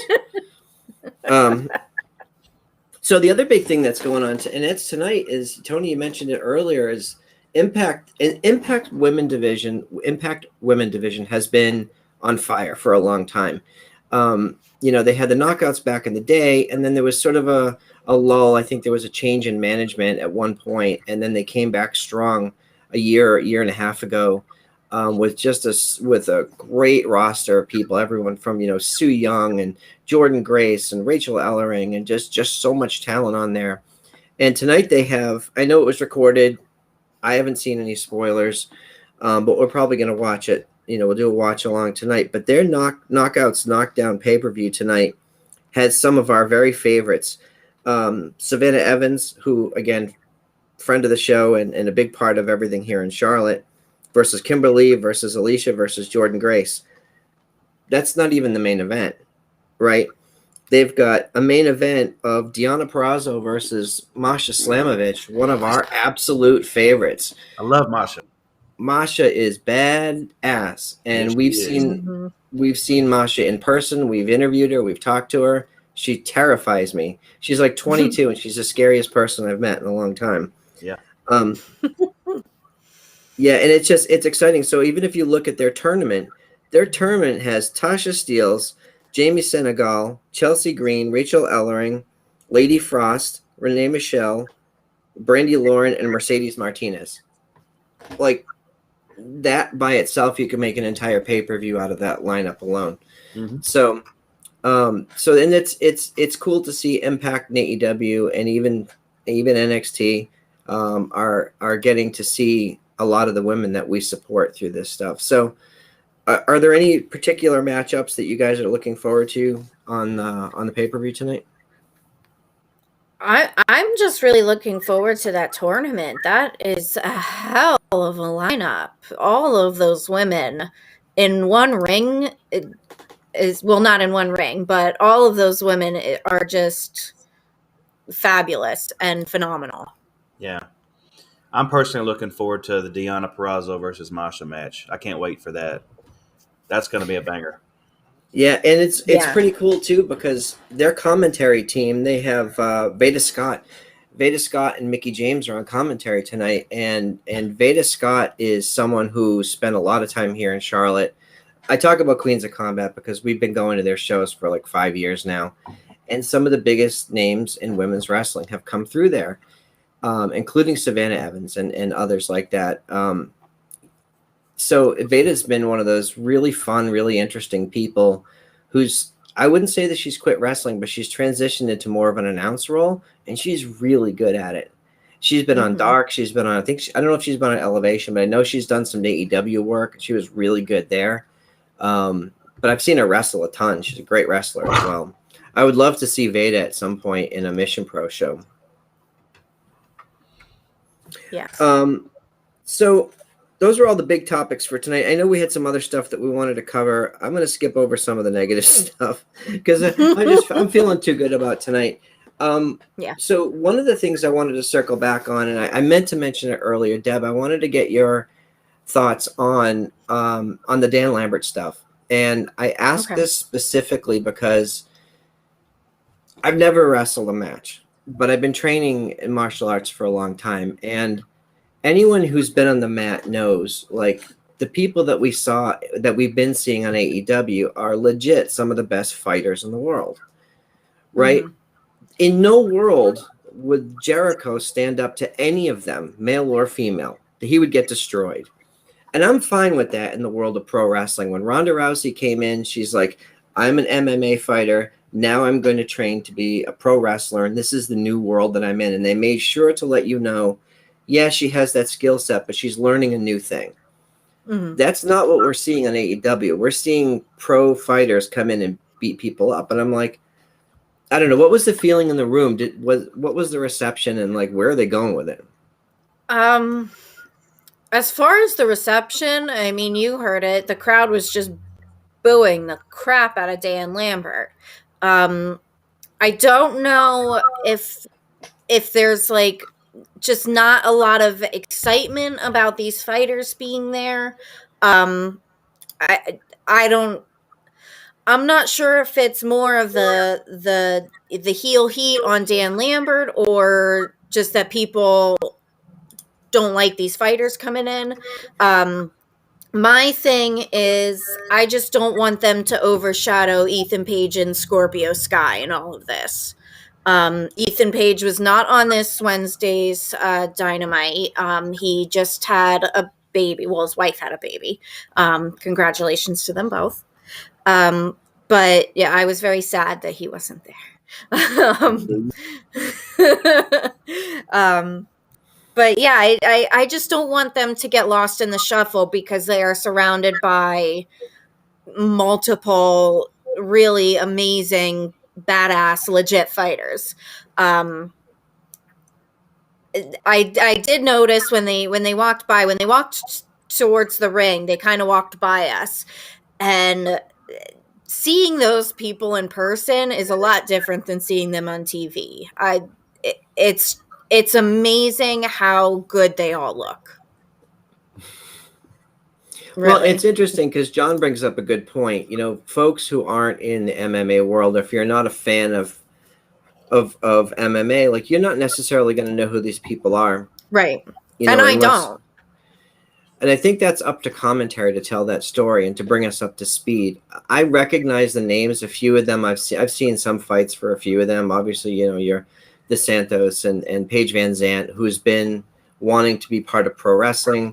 Speaker 2: So the other big thing that's going on, and it's tonight, is Tony. You mentioned it earlier. Is Impact Women Division has been on fire for a long time. They had the Knockouts back in the day, and then there was sort of a lull. I think there was a change in management at one point, and then they came back strong a year and a half ago. With a great roster of people, everyone from Sue Young and Jordan Grace and Rachel Ellering, and just so much talent on there. And tonight they have, I know it was recorded, I haven't seen any spoilers, but we're probably going to watch it. We'll do a watch along tonight. But their Knockouts Knockdown pay-per-view tonight has some of our very favorites. Savannah Evans, who again, friend of the show and a big part of everything here in Charlotte, versus Kimberly, versus Alicia, versus Jordan Grace. That's not even the main event, right? They've got a main event of Deonna Purrazzo versus Masha Slamovich, one of our absolute favorites.
Speaker 4: I love Masha.
Speaker 2: Masha is badass, and
Speaker 4: Yes, she is.
Speaker 2: we've seen Masha in person. We've interviewed her. We've talked to her. She terrifies me. She's like 22, and she's the scariest person I've met in a long time.
Speaker 4: Yeah.
Speaker 2: Yeah, and it's exciting. So even if you look at their tournament has Tasha Steeles, Jamie Senegal, Chelsea Green, Rachel Ellering, Lady Frost, Renee Michelle, Brandy Lauren, and Mercedes Martinez. Like, that by itself, you could make an entire pay-per-view out of that lineup alone.
Speaker 4: Mhm.
Speaker 2: So and it's cool to see Impact and AEW and even NXT are getting to see a lot of the women that we support through this stuff. So are there any particular matchups that you guys are looking forward to on the pay-per-view tonight?
Speaker 3: I'm just really looking forward to that tournament. That is a hell of a lineup. All of those women in one ring is, well, not in one ring, but all of those women are just fabulous and phenomenal.
Speaker 4: Yeah. I'm personally looking forward to the Deonna Purrazzo versus Masha match. I can't wait for that. That's going to be a banger.
Speaker 2: Yeah, and it's pretty cool too, because their commentary team, they have Veda Scott and Mickey James are on commentary tonight, and Veda Scott is someone who spent a lot of time here in Charlotte. I talk about Queens of Combat because we've been going to their shows for like 5 years now, and some of the biggest names in women's wrestling have come through there, including Savannah Evans and others like that. So Veda's been one of those really fun, really interesting people who's, I wouldn't say that she's quit wrestling, but she's transitioned into more of an announce role, and she's really good at it. She's been on Dark. She's been on, I don't know if she's been on Elevation, but I know she's done some AEW work. She was really good there. But I've seen her wrestle a ton. She's a great wrestler as well. I would love to see Veda at some point in a Mission Pro show.
Speaker 3: Yes.
Speaker 2: So those are all the big topics for tonight. I know we had some other stuff that we wanted to cover. I'm going to skip over some of the negative stuff because I'm feeling too good about tonight.
Speaker 3: Yeah.
Speaker 2: So one of the things I wanted to circle back on, and I meant to mention it earlier, Deb, I wanted to get your thoughts on the Dan Lambert stuff. And I asked this specifically because I've never wrestled a match, but I've been training in martial arts for a long time. And anyone who's been on the mat knows, like, the people that we've been seeing on AEW are legit some of the best fighters in the world, right? In no world would Jericho stand up to any of them, male or female. He would get destroyed. And I'm fine with that in the world of pro wrestling. When Ronda Rousey came in, she's like, I'm an MMA fighter. Now I'm going to train to be a pro wrestler, and this is the new world that I'm in. And they made sure to let you know, yeah, she has that skill set, but she's learning a new thing. That's not what we're seeing on AEW. We're seeing pro fighters come in and beat people up. And I'm like, I don't know. What was the feeling in the room? What was the reception, and like, where are they going with it?
Speaker 3: As far as the reception, I mean, you heard it. The crowd was just booing the crap out of Dan Lambert. I don't know if there's like just not a lot of excitement about these fighters being there. I'm not sure if it's more of the heel heat on Dan Lambert, or just that people don't like these fighters coming in. My thing is, I just don't want them to overshadow Ethan Page and Scorpio Sky in all of this. Ethan Page was not on this Wednesday's Dynamite. He just had a baby. Well, his wife had a baby. Congratulations to them both. But yeah, I was very sad that he wasn't there. But yeah, I just don't want them to get lost in the shuffle because they are surrounded by multiple really amazing, badass, legit fighters. I did notice when they walked towards the ring, they kind of walked by us, and seeing those people in person is a lot different than seeing them on TV. It's amazing how good they all look. Really.
Speaker 2: Well, it's interesting because John brings up a good point. You know, folks who aren't in the MMA world, if you're not a fan of MMA, like you're not necessarily going to know who these people are,
Speaker 3: right?
Speaker 2: You know,
Speaker 3: and I don't.
Speaker 2: And I think that's up to commentary to tell that story and to bring us up to speed. I recognize the names. A few of them I've seen some fights for a few of them. Obviously, you know, you're the Santos and Paige Van Zant, who's been wanting to be part of pro wrestling.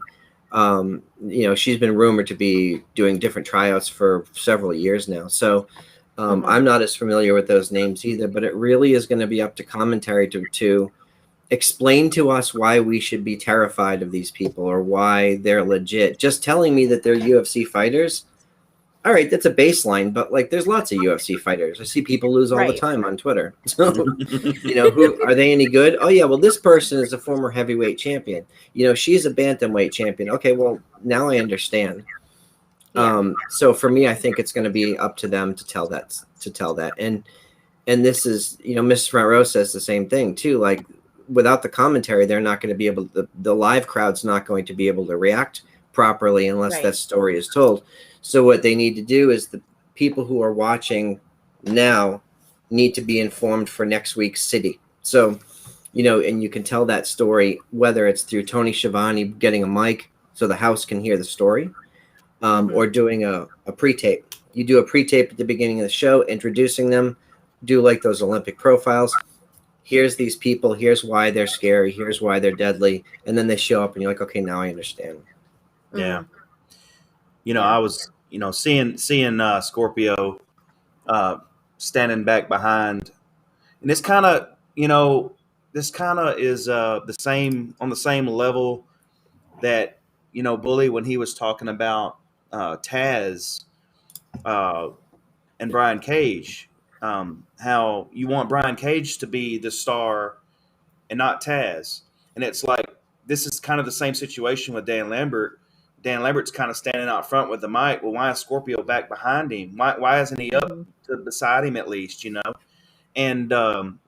Speaker 2: You know, she's been rumored to be doing different tryouts for several years now. So I'm not as familiar with those names either, but it really is going to be up to commentary to explain to us why we should be terrified of these people or why they're legit. Just telling me that they're UFC fighters, all right, that's a baseline, but like there's lots of UFC fighters. I see people lose all the time on Twitter. So, you know, who are they any good? Oh yeah, well this person is a former heavyweight champion. You know, she's a bantamweight champion. Okay, well now I understand. Yeah. So for me, I think it's going to be up to them to tell that. And this is, you know, Mrs. Front Row says the same thing too. Like, without the commentary, they're not going to be able to, the live crowd's not going to be able to react properly unless that story is told. So what they need to do is the people who are watching now need to be informed for next week's city. So, you know, and you can tell that story, whether it's through Tony Schiavone getting a mic so the house can hear the story, or doing a pre-tape. You do a pre-tape at the beginning of the show, introducing them, do like those Olympic profiles. Here's these people, here's why they're scary, here's why they're deadly, and then they show up and you're like, okay, now I understand.
Speaker 4: Yeah. You know, I was, you know, seeing Scorpio standing back behind, and this kind of, you know, this kind of is the same, on the same level that, you know, Bully, when he was talking about Taz and Brian Cage, how you want Brian Cage to be the star and not Taz. And it's like, this is kind of the same situation with Dan Lambert. Dan Lambert's kind of standing out front with the mic. Well, why is Scorpio back behind him? Why isn't he up beside him at least, you know? And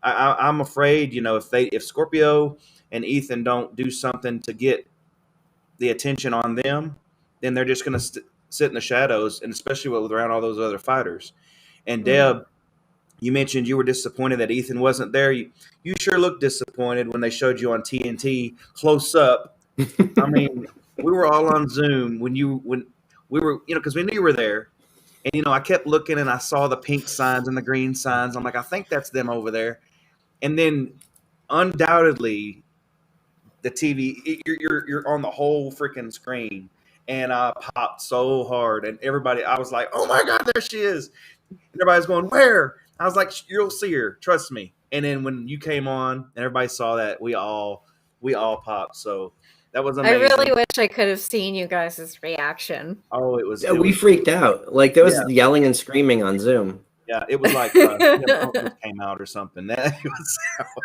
Speaker 4: I'm afraid, you know, if Scorpio and Ethan don't do something to get the attention on them, then they're just going to sit in the shadows, and especially with around all those other fighters. And Deb, you mentioned you were disappointed that Ethan wasn't there. You sure looked disappointed when they showed you on TNT close up. I mean, we were all on Zoom when we were, you know, because we knew you were there. And, you know, I kept looking and I saw the pink signs and the green signs. I'm like, I think that's them over there. And then undoubtedly the TV, you're on the whole freaking screen. And I popped so hard, and everybody, I was like, oh my God, there she is. And everybody's going, where? I was like, you'll see her, trust me. And then when you came on and everybody saw that, we all popped. So that was amazing.
Speaker 3: I really wish I could have seen you guys' reaction.
Speaker 4: Oh, it was.
Speaker 2: We freaked out. Like there was yelling and screaming on Zoom.
Speaker 4: Yeah, it was like came out or something.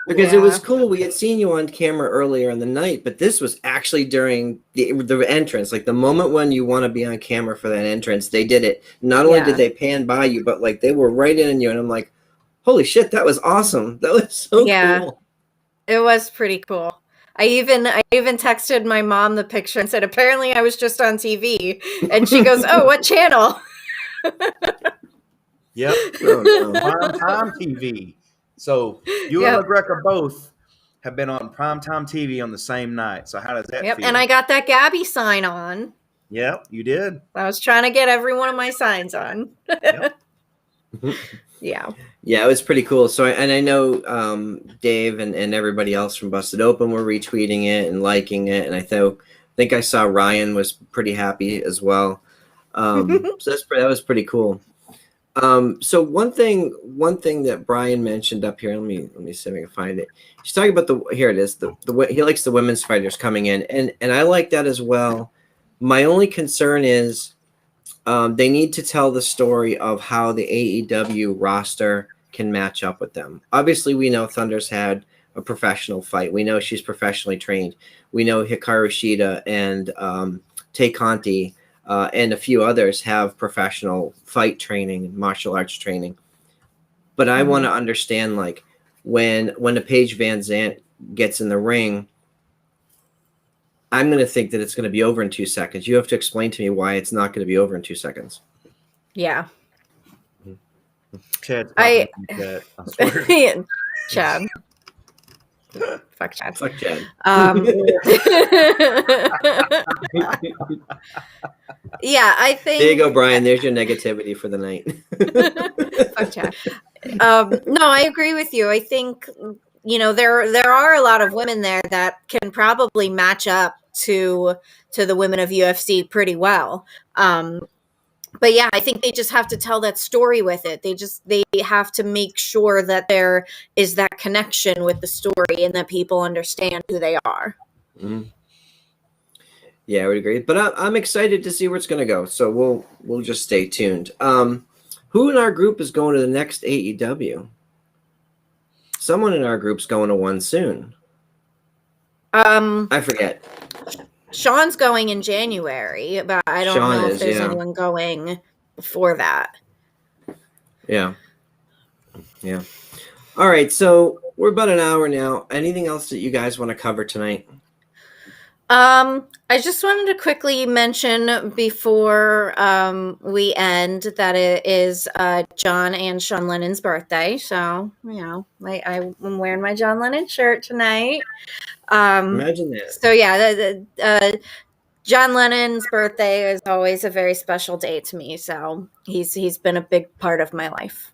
Speaker 2: Because it was cool. We had seen you on camera earlier in the night, but this was actually during the entrance. Like the moment when you want to be on camera for that entrance, they did it. Not only did they pan by you, but like they were right in you. And I'm like, holy shit, that was awesome. That was so cool.
Speaker 3: It was pretty cool. I even texted my mom the picture and said, apparently I was just on TV. And she goes, oh, what channel?
Speaker 4: Yep. Primetime TV. So you and LaGreca both have been on primetime TV on the same night. So how does that feel?
Speaker 3: And I got that Gabby sign on.
Speaker 4: Yep, you did.
Speaker 3: I was trying to get every one of my signs on.
Speaker 2: Yep. Yeah, it was pretty cool. So, and I know Dave and everybody else from Busted Open were retweeting it and liking it. And I think I saw Ryan was pretty happy as well. So that was pretty cool. So one thing that Brian mentioned up here, let me see if I can find it. He's talking about here it is. He likes the women's fighters coming in, and I like that as well. My only concern is they need to tell the story of how the AEW roster can match up with them. Obviously, we know Thunder's had a professional fight. We know she's professionally trained. We know Hikaru Shida and Tay Conti and a few others have professional fight training and martial arts training. But I want to understand, like, when a Paige Van Zant gets in the ring, I'm going to think that it's going to be over in 2 seconds. You have to explain to me why it's not going to be over in 2 seconds.
Speaker 3: Yeah.
Speaker 4: Chad's popping in the chat, I swear.
Speaker 3: Chad. Fuck Chad.
Speaker 2: Fuck Chad.
Speaker 3: Yeah, I think.
Speaker 2: There you go, Brian. There's your negativity for the night.
Speaker 3: Fuck Chad. No, I agree with you. I think, you know, there are a lot of women there that can probably match up to the women of UFC pretty well. But yeah, I think they just have to tell that story with it. They have to make sure that there is that connection with the story and that people understand who they are.
Speaker 2: Mm-hmm. Yeah, I would agree. But I'm excited to see where it's going to go. So we'll just stay tuned. Who in our group is going to the next AEW? Someone in our group's going to one soon. I forget.
Speaker 3: Sean's going in January, but I don't know if there's anyone going before that. Yeah.
Speaker 2: Yeah. All right. So we're about an hour now. Anything else that you guys want to cover tonight?
Speaker 3: I just wanted to quickly mention before we end that it is John and Sean Lennon's birthday. So, you know, I'm wearing my John Lennon shirt tonight.
Speaker 2: Imagine that.
Speaker 3: So, yeah, John Lennon's birthday is always a very special day to me. So he's been a big part of my life.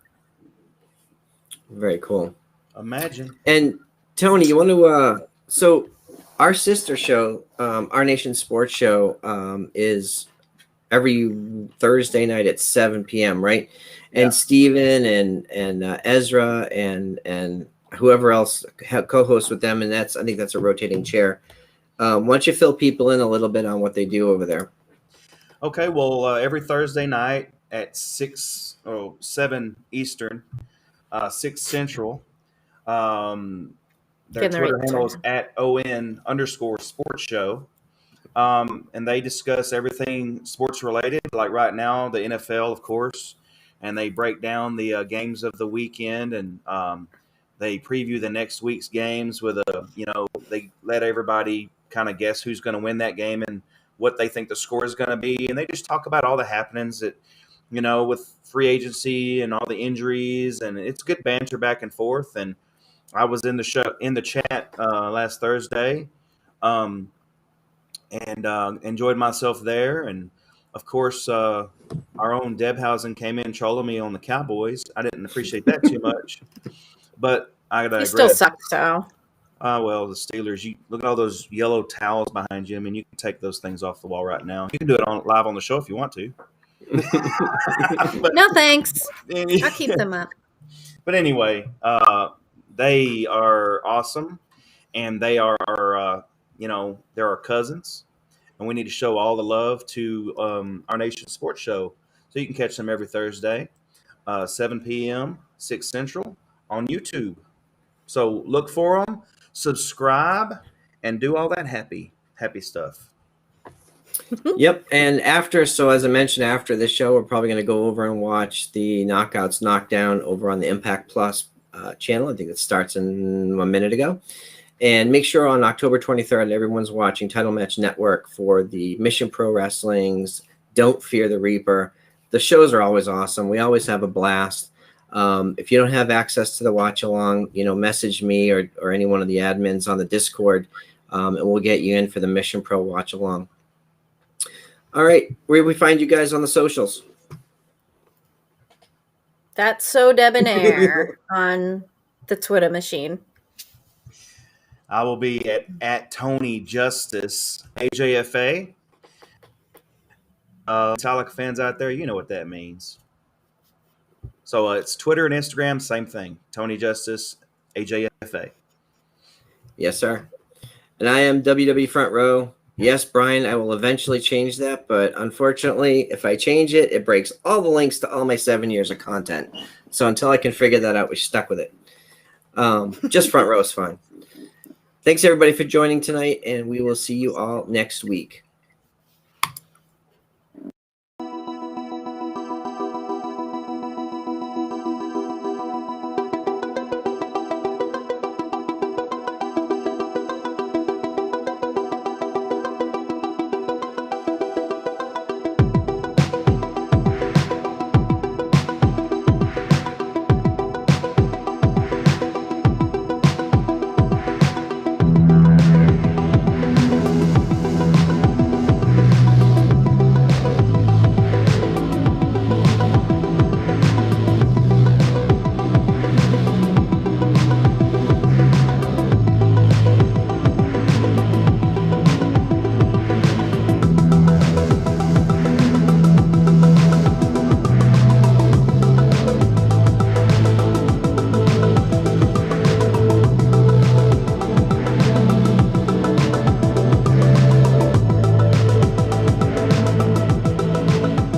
Speaker 2: Very cool.
Speaker 4: Imagine.
Speaker 2: And Tony, you want to so our sister show, Our Nation Sports Show, is every Thursday night at 7 p.m., right? And yeah. Steven and Ezra and whoever else co-hosts with them, and I think that's a rotating chair. Why don't you fill people in a little bit on what they do over there?
Speaker 4: Okay, well, every Thursday night at 7 Eastern, 6 Central, their Twitter handle is at @ON_sports show. And they discuss everything sports related, like right now, the NFL, of course, and they break down the games of the weekend, and they preview the next week's games with they let everybody kind of guess who's going to win that game and what they think the score is going to be. And they just talk about all the happenings that, with free agency and all the injuries, and it's good banter back and forth. And I was in the chat last Thursday, and enjoyed myself there. And of course, our own Debhausen came in trolling me on the Cowboys. I didn't appreciate that too much, but I digress.
Speaker 3: You still suck, so.
Speaker 4: Well, the Steelers. You look at all those yellow towels behind you. I mean, you can take those things off the wall right now. You can do it live on the show if you want to.
Speaker 3: No thanks. I'll keep them up.
Speaker 4: But anyway, they are awesome, and they are they're our cousins, and we need to show all the love to Our Nation Sports Show. So you can catch them every Thursday, 7 p.m., 6 Central on YouTube. So look for them, subscribe, and do all that happy stuff.
Speaker 2: Yep. And as I mentioned, after this show, we're probably going to go over and watch the Knockouts Knockdown over on the Impact Plus channel. I think it starts in a minute ago. And make sure on October 23rd, everyone's watching Title Match Network for the Mission Pro Wrestling's Don't Fear the Reaper. The shows are always awesome. We always have a blast. If you don't have access to the watch along, message me or any one of the admins on the Discord, and we'll get you in for the Mission Pro watch along. All right, where do we find you guys on the socials?
Speaker 3: That's so debonair on the Twitter machine.
Speaker 4: I will be at Tony Justice AJFA. Metallica fans out there, you know what that means. So it's Twitter and Instagram, same thing. Tony Justice AJFA.
Speaker 2: Yes, sir. And I am WWE Front Row. Yes, Brian, I will eventually change that, but unfortunately, if I change it, it breaks all the links to all my 7 years of content. So until I can figure that out, we're stuck with it. Just Front Row is fine. Thanks everybody for joining tonight, and we will see you all next week.